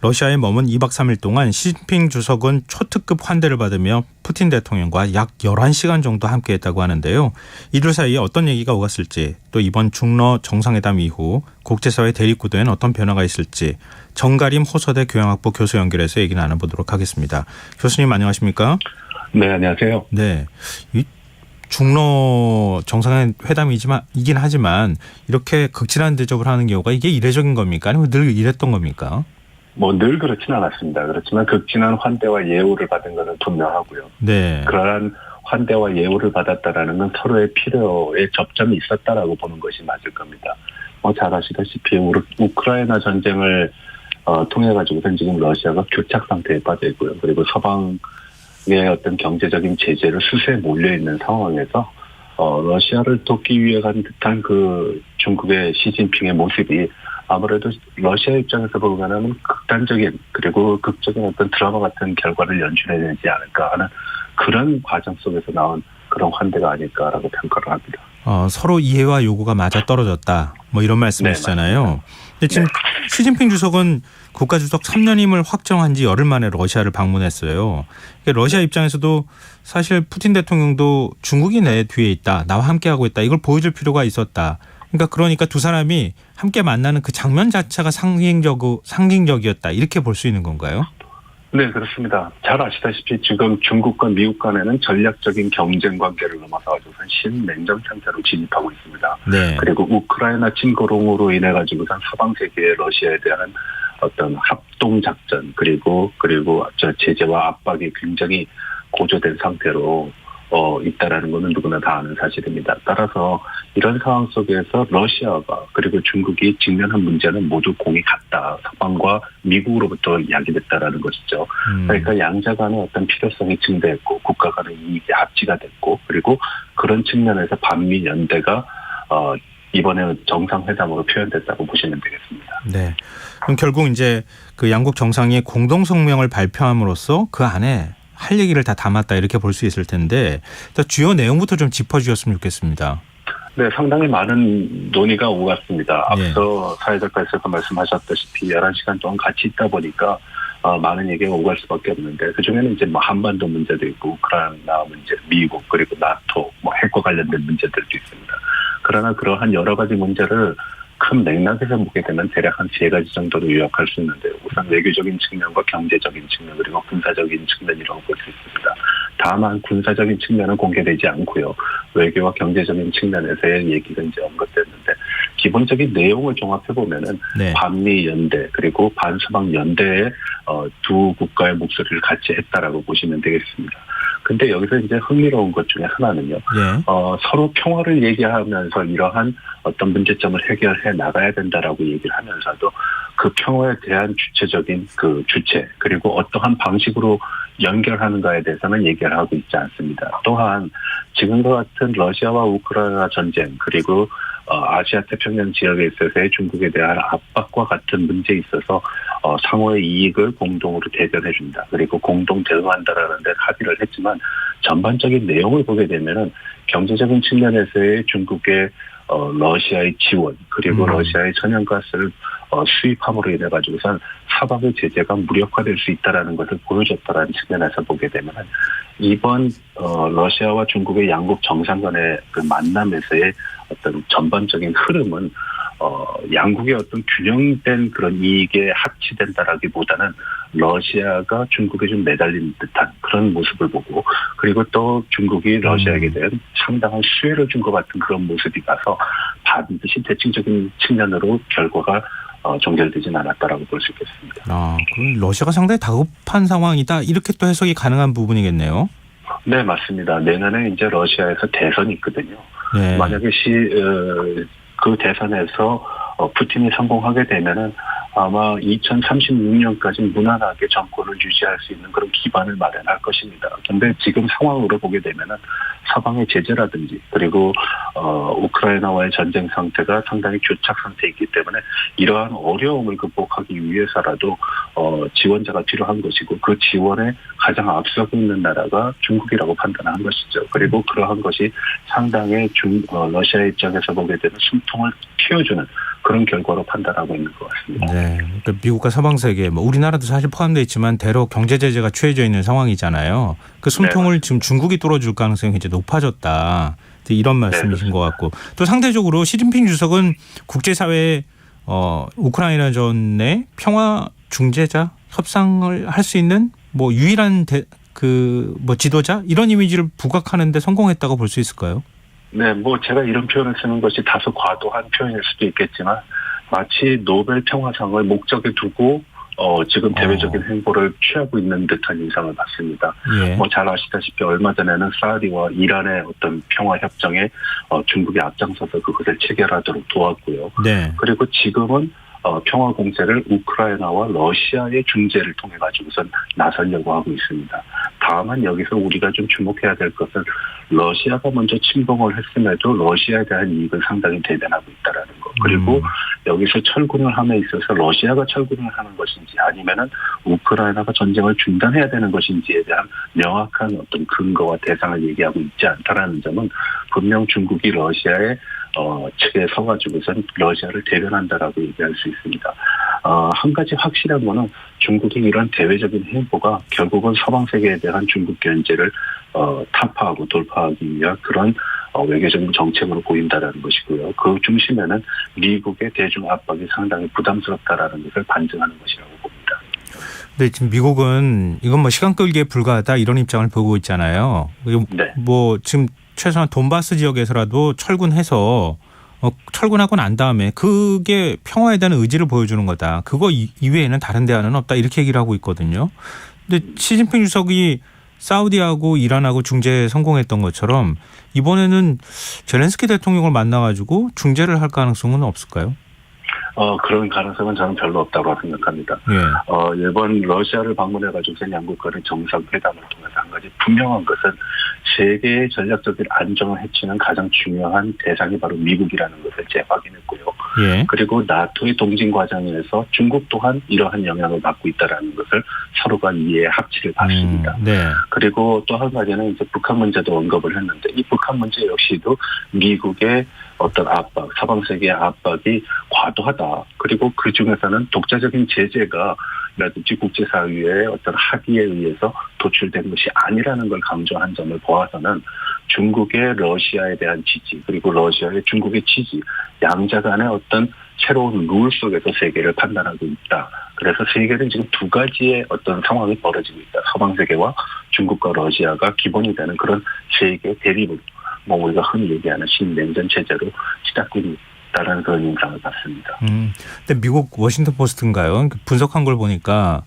러시아에 머문 2박 3일 동안 시진핑 주석은 초특급 환대를 받으며 푸틴 대통령과 약 11시간 정도 함께했다고 하는데요. 이들 사이에 어떤 얘기가 오갔을지, 또 이번 중러 정상회담 이후 국제사회 대립구도에는 어떤 변화가 있을지 정가림 호서대 교양학부 교수 연결해서 얘기 나눠보도록 하겠습니다. 교수님 안녕하십니까? 네, 안녕하세요. 네, 이 중러 정상회담이긴 하지만 이렇게 극진한 대접을 하는 경우가 이게 이례적인 겁니까? 아니면 늘 이랬던 겁니까? 늘 그렇지는 않았습니다. 그렇지만 극진한 환대와 예우를 받은 것은 분명하고요. 네. 그러한 환대와 예우를 받았다라는 건 서로의 필요에 접점이 있었다라고 보는 것이 맞을 겁니다. 잘 아시다시피 우크라이나 전쟁을 통해 가지고선 지금 러시아가 교착 상태에 빠져 있고요. 그리고 서방의 어떤 경제적인 제재를 수세에 몰려 있는 상황에서 러시아를 돕기 위해 간 듯한 그 중국의 시진핑의 모습이 아무래도 러시아 입장에서 보면은 극단적인 그리고 극적인 어떤 드라마 같은 결과를 연출해야 되지 않을까 하는 그런 과정 속에서 나온 그런 환대가 아닐까라고 평가를 합니다. 서로 이해와 요구가 맞아 떨어졌다. 뭐 이런 말씀이시잖아요. 근데 지금 시진핑 주석은 국가주석 3년임을 확정한 지 열흘 만에 러시아를 방문했어요. 러시아 입장에서도 사실 푸틴 대통령도 중국이 내 뒤에 있다. 나와 함께하고 있다. 이걸 보여줄 필요가 있었다. 그러니까 두 사람이 함께 만나는 그 장면 자체가 상징적이었다. 이렇게 볼 수 있는 건가요? 네, 그렇습니다. 잘 아시다시피 지금 중국과 미국 간에는 전략적인 경쟁 관계를 넘어서가지고 신냉전 상태로 진입하고 있습니다. 네. 그리고 우크라이나 침공으로 인해 가지고선 서방 세계의 러시아에 대한 어떤 합동 작전 그리고 제재와 압박이 굉장히 고조된 상태로 있다라는 것은 누구나 다 아는 사실입니다. 따라서 이런 상황 속에서 러시아가 그리고 중국이 직면한 문제는 모두 공이 같다. 서방과 미국으로부터 야기됐다라는 것이죠. 그러니까 양자 간의 어떤 필요성이 증대했고 국가 간의 이익이 합치가 됐고 그리고 그런 측면에서 반미 연대가 이번에 정상회담으로 표현됐다고 보시면 되겠습니다. 네. 그럼 결국 이제 그 양국 정상이 공동 성명을 발표함으로써 그 안에 할 얘기를 다 담았다 이렇게 볼 수 있을 텐데 주요 내용부터 좀 짚어주셨으면 좋겠습니다. 네, 상당히 많은 논의가 오갔습니다. 앞서 사회작가에서도 말씀하셨다시피 11시간 동안 같이 있다 보니까 많은 얘기가 오갈 수밖에 없는데 그중에는 이제 한반도 문제도 있고 우크라이나 문제, 미국 그리고 나토, 핵과 관련된 문제들도 있습니다. 그러나 그러한 여러 가지 문제를 큰 맥락에서 보게 되면 대략 한 3가지 정도로 요약할 수 있는데 우선 외교적인 측면과 경제적인 측면 그리고 군사적인 측면이라고 볼 수 있습니다. 다만 군사적인 측면은 공개되지 않고요. 외교와 경제적인 측면에서의 얘기가 이제 언급됐는데 기본적인 내용을 종합해보면은 반미 연대 그리고 반서방 연대의 두 국가의 목소리를 같이 했다라고 보시면 되겠습니다. 근데 여기서 이제 흥미로운 것 중에 하나는요. 서로 평화를 얘기하면서 이러한 어떤 문제점을 해결해 나가야 된다라고 얘기를 하면서도 그 평화에 대한 주체적인 그 주체 그리고 어떠한 방식으로 연결하는가에 대해서는 얘기를 하고 있지 않습니다. 또한 지금과 같은 러시아와 우크라이나 전쟁 그리고 아시아 태평양 지역에 있어서의 중국에 대한 압박과 같은 문제에 있어서 상호의 이익을 공동으로 대변해준다. 그리고 공동 대응한다라는 데 합의를 했지만 전반적인 내용을 보게 되면은 경제적인 측면에서의 중국의 러시아의 지원 그리고 러시아의 천연가스를 수입함으로 인해 가지고선 서방의 제재가 무력화될 수 있다라는 것을 보여줬다라는 측면에서 보게 되면 이번 러시아와 중국의 양국 정상 간의 그 만남에서의 어떤 전반적인 흐름은 양국의 어떤 균형된 그런 이익에 합치된다라기보다는 러시아가 중국에 좀 매달린 듯한 그런 모습을 보고 그리고 또 중국이 러시아에게 대한 상당한 수혜를 준 것 같은 그런 모습이 가서 반드시 대칭적인 측면으로 결과가 종결되진 않았다라고 볼 수 있겠습니다. 그럼 러시아가 상당히 다급한 상황이다 이렇게 또 해석이 가능한 부분이겠네요. 네, 맞습니다. 내년에 이제 러시아에서 대선이 있거든요. 네. 만약에 그 대선에서 푸틴이 성공하게 되면은 아마 2036년까지 무난하게 정권을 유지할 수 있는 그런 기반을 마련할 것입니다. 그런데 지금 상황으로 보게 되면은 서방의 제재라든지 그리고 우크라이나와의 전쟁 상태가 상당히 교착 상태에 있기 때문에 이러한 어려움을 극복하기 위해서라도 지원자가 필요한 것이고 그 지원에 가장 앞서고 있는 나라가 중국이라고 판단한 것이죠. 그리고 그러한 것이 상당히 러시아 입장에서 보게 되는 숨통을 틔워주는 그런 결과로 판단하고 있는 것 같습니다. 네, 그러니까 미국과 서방 세계, 뭐 우리나라도 사실 포함되어 있지만 대로 경제 제재가 취해져 있는 상황이잖아요. 그 숨통을 네, 지금 중국이 뚫어줄 가능성이 이제 높아졌다. 이런 말씀이신 네, 것 같고, 또 상대적으로 시진핑 주석은 국제사회에 우크라이나 전의 평화 중재자 협상을 할 수 있는 뭐 유일한 뭐 지도자 이런 이미지를 부각하는데 성공했다고 볼 수 있을까요? 네, 뭐 제가 이런 표현을 쓰는 것이 다소 과도한 표현일 수도 있겠지만 마치 노벨 평화상을 목적에 두고 지금 대외적인 행보를 취하고 있는 듯한 인상을 받습니다. 예. 뭐 잘 아시다시피 얼마 전에는 사우디와 이란의 어떤 평화 협정에 중국이 앞장서서 그것을 체결하도록 도왔고요. 네. 그리고 지금은 평화 공세를 우크라이나와 러시아의 중재를 통해 가지고선 나서려고 하고 있습니다. 다만 여기서 우리가 좀 주목해야 될 것은 러시아가 먼저 침공을 했음에도 러시아에 대한 이익을 상당히 대변하고 있다라는 것. 그리고 여기서 철군을 함에 있어서 러시아가 철군을 하는 것인지 아니면은 우크라이나가 전쟁을 중단해야 되는 것인지에 대한 명확한 어떤 근거와 대상을 얘기하고 있지 않다라는 점은 분명 중국이 러시아의 측에 서가지고선 러시아를 대변한다라고 얘기할 수 있습니다. 한 가지 확실한 거는 중국의 이런 대외적인 행보가 결국은 서방 세계에 대한 중국 견제를 타파하고 돌파하기 위한 그런 외교적인 정책으로 보인다라는 것이고요. 그 중심에는 미국의 대중 압박이 상당히 부담스럽다라는 것을 반증하는 것이라고 봅니다. 네, 지금 미국은 이건 뭐 시간 끌기에 불과하다 이런 입장을 보고 있잖아요. 네. 뭐 지금 최소한 돈바스 지역에서라도 철군해서 철군하고 난 다음에 그게 평화에 대한 의지를 보여주는 거다. 그거 이외에는 다른 대안은 없다. 이렇게 얘기를 하고 있거든요. 근데 시진핑 주석이 사우디하고 이란하고 중재에 성공했던 것처럼 이번에는 젤렌스키 대통령을 만나가지고 중재를 할 가능성은 없을까요? 그런 가능성은 저는 별로 없다고 생각합니다. 예. 이번 러시아를 방문해가지고 양국 간의 정상회담을 통해서 한 가지 분명한 것은 세계의 전략적인 안정을 해치는 가장 중요한 대상이 바로 미국이라는 것을 재확인했고요. 예. 그리고 나토의 동진 과정에서 중국 또한 이러한 영향을 받고 있다는 것을 서로가 이해의 합치를 봤습니다. 네. 그리고 또 한 가지는 이제 북한 문제도 언급을 했는데 이 북한 문제 역시도 미국의 어떤 압박, 서방 세계의 압박이 과도하다. 그리고 그 중에서는 독자적인 제재가 라든지 국제사회의 어떤 합의에 의해서 도출된 것이 아니라는 걸 강조한 점을 보아서는 중국의 러시아에 대한 지지 그리고 러시아의 중국의 지지 양자 간의 어떤 새로운 룰 속에서 세계를 판단하고 있다. 그래서 세계는 지금 두 가지의 어떤 상황이 벌어지고 있다. 서방 세계와 중국과 러시아가 기본이 되는 그런 세계 대립을 뭐 우리가 흔히 얘기하는 신냉전 체제로 치닫고 있다는 그런 인상을 받습니다. 근데 미국 워싱턴 포스트인가요? 분석한 걸 보니까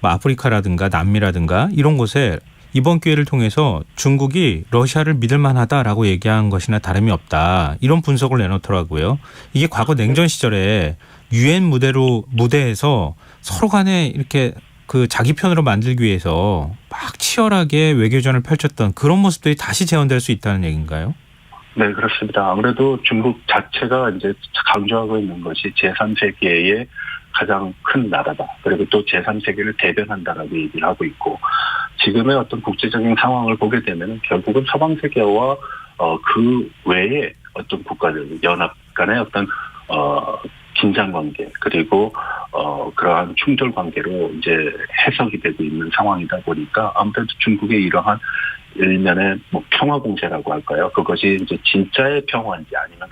뭐 아프리카라든가 남미라든가 이런 곳에 이번 기회를 통해서 중국이 러시아를 믿을 만하다라고 얘기한 것이나 다름이 없다. 이런 분석을 내놓더라고요. 이게 과거 냉전 시절에 유엔 무대에서 서로 간에 이렇게 그 자기 편으로 만들기 위해서 막 치열하게 외교전을 펼쳤던 그런 모습들이 다시 재현될 수 있다는 얘기인가요? 네, 그렇습니다. 아무래도 중국 자체가 이제 강조하고 있는 것이 제3세계의 가장 큰 나라다. 그리고 또 제3세계를 대변한다라고 얘기를 하고 있고 지금의 어떤 국제적인 상황을 보게 되면 결국은 서방세계와 그 외에 어떤 국가들, 연합 간의 어떤 긴장 관계 그리고 그러한 충돌 관계로 이제 해석이 되고 있는 상황이다 보니까 아무래도 중국의 이러한 일면의 뭐 평화 공세라고 할까요? 그것이 이제 진짜의 평화인지 아니면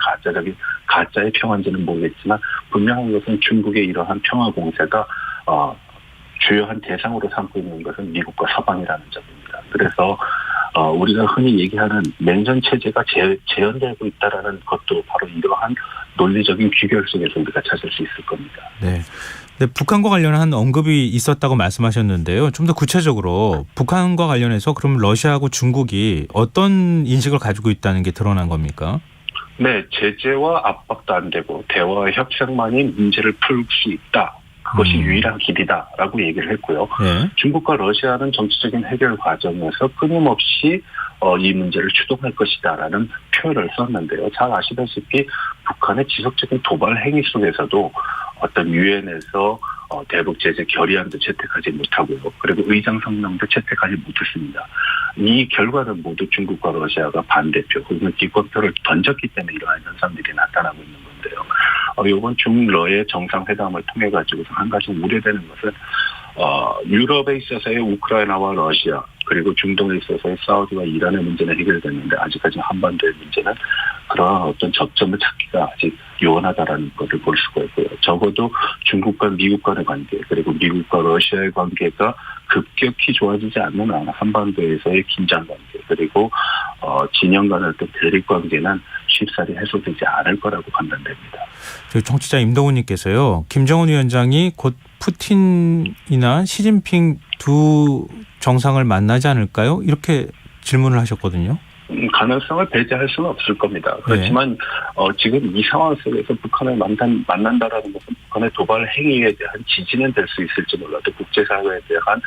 가짜의 평화인지는 모르겠지만 분명한 것은 중국의 이러한 평화 공세가 주요한 대상으로 삼고 있는 것은 미국과 서방이라는 점입니다. 그래서 우리가 흔히 얘기하는 냉전 체제가 재현되고 있다라는 것도 바로 이러한 논리적인 귀결 속에서 우리가 찾을 수 있을 겁니다. 네. 네, 북한과 관련한 언급이 있었다고 말씀하셨는데요. 좀 더 구체적으로 북한과 관련해서 그럼 러시아하고 중국이 어떤 인식을 가지고 있다는 게 드러난 겁니까? 네, 제재와 압박도 안 되고 대화와 협상만이 문제를 풀 수 있다. 그것이 유일한 길이다라고 얘기를 했고요. 네. 중국과 러시아는 정치적인 해결 과정에서 끊임없이 이 문제를 추동할 것이다라는 표현을 썼는데요. 잘 아시다시피 북한의 지속적인 도발 행위 속에서도 어떤 유엔에서 대북 제재 결의안도 채택하지 못하고요. 그리고 의장 성명도 채택하지 못했습니다. 이 결과는 모두 중국과 러시아가 반대표 혹은 기권표를 던졌기 때문에 이러한 현상들이 나타나고 있는 건데요. 요번 중러의 정상회담을 통해 가지고서 한 가지 우려되는 것은 유럽에 있어서의 우크라이나와 러시아 그리고 중동에 있어서의 사우디와 이란의 문제는 해결됐는데 아직까지 한반도의 문제는 그러한 어떤 접점을 찾기가 아직 요원하다라는 것을 볼 수가 있고요. 적어도 중국과 미국 간의 관계 그리고 미국과 러시아의 관계가 급격히 좋아지지 않는 한 한반도에서의 긴장 관계 그리고 진영 간의 어떤 대립 관계는 쉽사리 해소되지 않을 거라고 판단됩니다. 저희 청취자 임동훈님께서요. 김정은 위원장이 곧 푸틴이나 시진핑 두 정상을 만나지 않을까요? 이렇게 질문을 하셨거든요. 가능성을 배제할 수는 없을 겁니다. 그렇지만 지금 이 상황 속에서 북한을 만난다라는 것은 북한의 도발 행위에 대한 지지는 될 수 있을지 몰라도 국제사회에 대한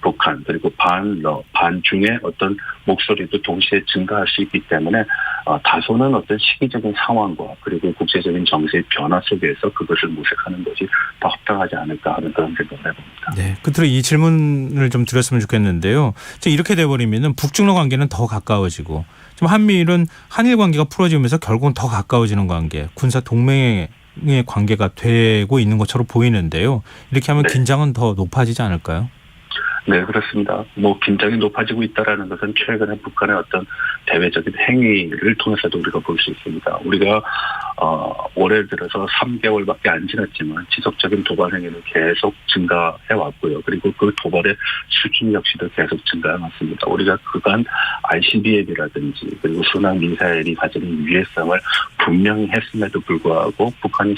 북한 그리고 반중의 어떤 목소리도 동시에 증가할 수 있기 때문에 다소는 어떤 시기적인 상황과 그리고 국제적인 정세의 변화 속에서 그것을 모색하는 것이 더 합당하지 않을까 하는 그런 생각을 해봅니다. 네, 끝으로 이 질문을 좀 드렸으면 좋겠는데요. 이렇게 돼버리면 북중러 관계는 더 가까워지고 좀 한미일은 한일 관계가 풀어지면서 결국은 더 가까워지는 관계, 군사 동맹의 관계가 되고 있는 것처럼 보이는데요. 이렇게 하면 긴장은 더 높아지지 않을까요? 네, 그렇습니다. 긴장이 높아지고 있다라는 것은 최근에 북한의 어떤 대외적인 행위를 통해서도 우리가 볼 수 있습니다. 우리가 올해 들어서 3개월밖에 안 지났지만 지속적인 도발 행위는 계속 증가해 왔고요. 그리고 그 도발의 수준 역시도 계속 증가해 왔습니다. 우리가 그간 ICBM이라든지 그리고 순항 미사일이 가지는 유해성을 분명히 했음에도 불구하고 북한이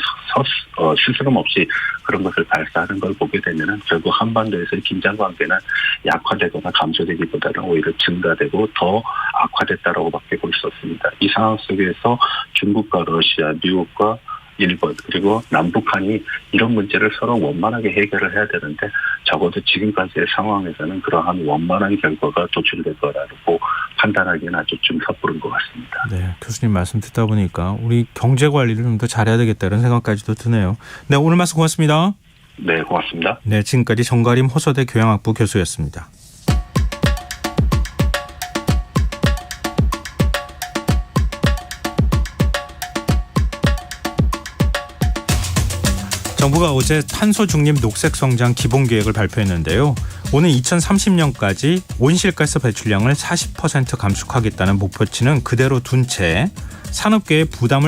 스스럼 없이 그런 것을 발사하는 걸 보게 되면 결국 한반도에서의 긴장 관계는 약화되거나 감소되기보다는 오히려 증가되고 더 악화됐다라고밖에 볼 수 없습니다. 이 상황 속에서 중국과 러시아, 미국과 일본 그리고 남북한이 이런 문제를 서로 원만하게 해결을 해야 되는데 적어도 지금까지의 상황에서는 그러한 원만한 결과가 도출될 거라고 판단하기는 아주 좀 섣부른 것 같습니다. 네, 교수님 말씀 듣다 보니까 우리 경제 관리를 좀 더 잘해야 되겠다는 생각까지도 드네요. 네, 오늘 말씀 고맙습니다. 네, 고맙습니다. 네, 지금까지 정가림 호서대 교양학부 교수였습니다. 정부가 어제 탄소 중립 녹색 성장 기본 계획을 발표했는데요. 오는 2030년까지 온실가스 배출량을 40% 감축하겠다는 목표치는 그대로 둔 채 산업계의 부담을